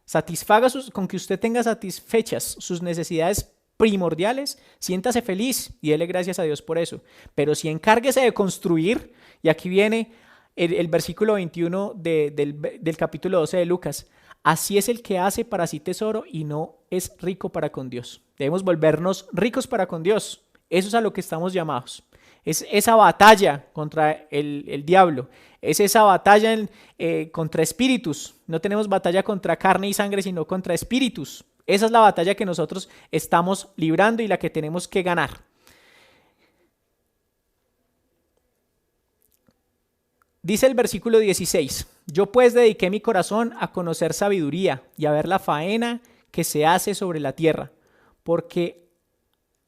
satisfaga con que usted tenga satisfechas sus necesidades primordiales, siéntase feliz y dele gracias a Dios por eso. Pero si encárguese de construir, y aquí viene el versículo 21 del capítulo 12 de Lucas, así es el que hace para sí tesoro y no es rico para con Dios. Debemos volvernos ricos para con Dios. Eso es a lo que estamos llamados. Es esa batalla contra el diablo. Es esa batalla contra espíritus. No tenemos batalla contra carne y sangre, sino contra espíritus. Esa es la batalla que nosotros estamos librando y la que tenemos que ganar. Dice el versículo 16, yo pues dediqué mi corazón a conocer sabiduría y a ver la faena que se hace sobre la tierra, porque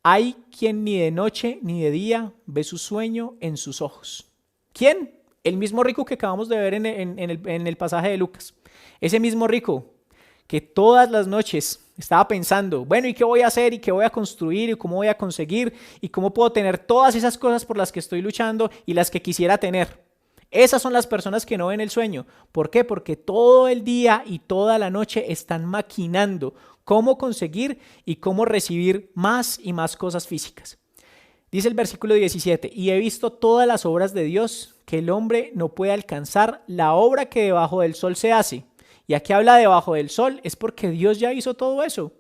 hay quien ni de noche ni de día ve su sueño en sus ojos. ¿Quién? El mismo rico que acabamos de ver en el pasaje de Lucas. Ese mismo rico que todas las noches estaba pensando, bueno, ¿y qué voy a hacer? ¿Y qué voy a construir? ¿Y cómo voy a conseguir? ¿Y cómo puedo tener todas esas cosas por las que estoy luchando y las que quisiera tener? Esas son las personas que no ven el sueño. ¿Por qué? Porque todo el día y toda la noche están maquinando cómo conseguir y cómo recibir más y más cosas físicas. Dice el versículo 17, y he visto todas las obras de Dios, que el hombre no puede alcanzar la obra que debajo del sol se hace. Y aquí habla debajo del sol, es porque Dios ya hizo todo eso.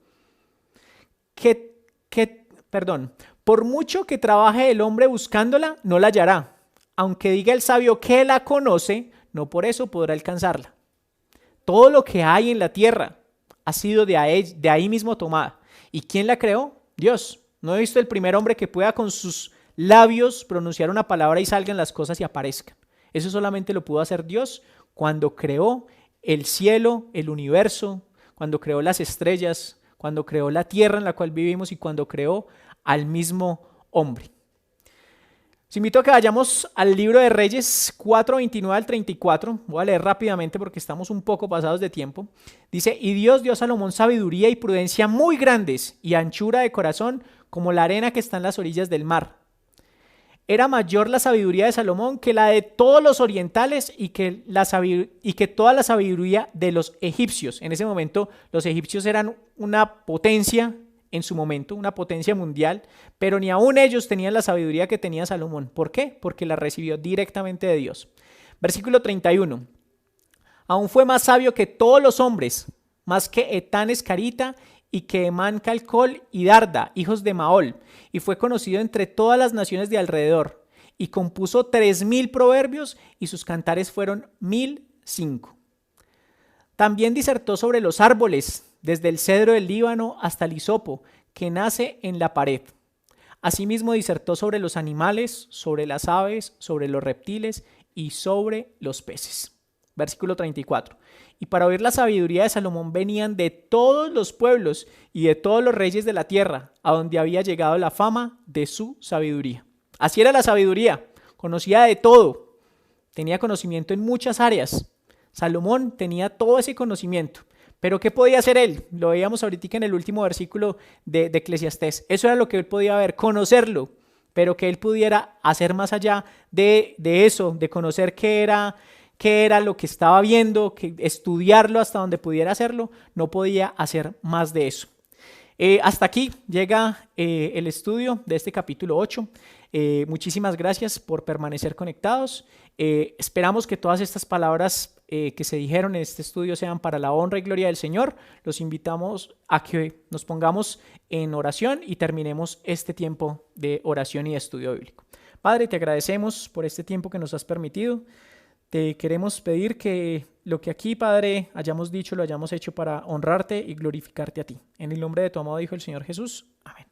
Por mucho que trabaje el hombre buscándola, no la hallará. Aunque diga el sabio que la conoce, no por eso podrá alcanzarla. Todo lo que hay en la tierra ha sido de ahí mismo tomada. ¿Y quién la creó? Dios. No he visto el primer hombre que pueda con sus labios pronunciar una palabra y salgan las cosas y aparezcan. Eso solamente lo pudo hacer Dios cuando creó el cielo, el universo, cuando creó las estrellas, cuando creó la tierra en la cual vivimos y cuando creó al mismo hombre. Os invito a que vayamos al libro de Reyes 4, 29 al 34. Voy a leer rápidamente porque estamos un poco pasados de tiempo. Dice, y Dios dio a Salomón sabiduría y prudencia muy grandes y anchura de corazón como la arena que está en las orillas del mar. Era mayor la sabiduría de Salomón que la de todos los orientales y que toda la sabiduría de los egipcios. En ese momento los egipcios eran una potencia en su momento, una potencia mundial, pero ni aún ellos tenían la sabiduría que tenía Salomón. ¿Por qué? Porque la recibió directamente de Dios. Versículo 31. Aún fue más sabio que todos los hombres, más que Etán Escarita y que Emán Calcol y Darda, hijos de Maol, y fue conocido entre todas las naciones de alrededor, y compuso 3,000 proverbios, y sus cantares fueron 1,005. También disertó sobre los árboles, desde el cedro del Líbano hasta el hisopo, que nace en la pared. Asimismo disertó sobre los animales, sobre las aves, sobre los reptiles y sobre los peces. Versículo 34. Y para oír la sabiduría de Salomón venían de todos los pueblos y de todos los reyes de la tierra, a donde había llegado la fama de su sabiduría. Así era la sabiduría, conocía de todo, tenía conocimiento en muchas áreas. Salomón tenía todo ese conocimiento. Pero ¿qué podía hacer él? Lo veíamos ahorita en el último versículo de Eclesiastés. Eso era lo que él podía ver, conocerlo, pero que él pudiera hacer más allá de eso, de conocer qué era lo que estaba viendo, que estudiarlo hasta donde pudiera hacerlo, no podía hacer más de eso. Hasta aquí llega el estudio de este capítulo 8. Muchísimas gracias por permanecer conectados. Esperamos que todas estas palabras que se dijeron en este estudio sean para la honra y gloria del Señor. Los invitamos a que nos pongamos en oración y terminemos este tiempo de oración y de estudio bíblico. Padre, te agradecemos por este tiempo que nos has permitido. te queremos pedir que lo que aquí, Padre, hayamos dicho, lo hayamos hecho para honrarte y glorificarte a ti. En el nombre de tu amado Hijo, el Señor Jesús. Amén.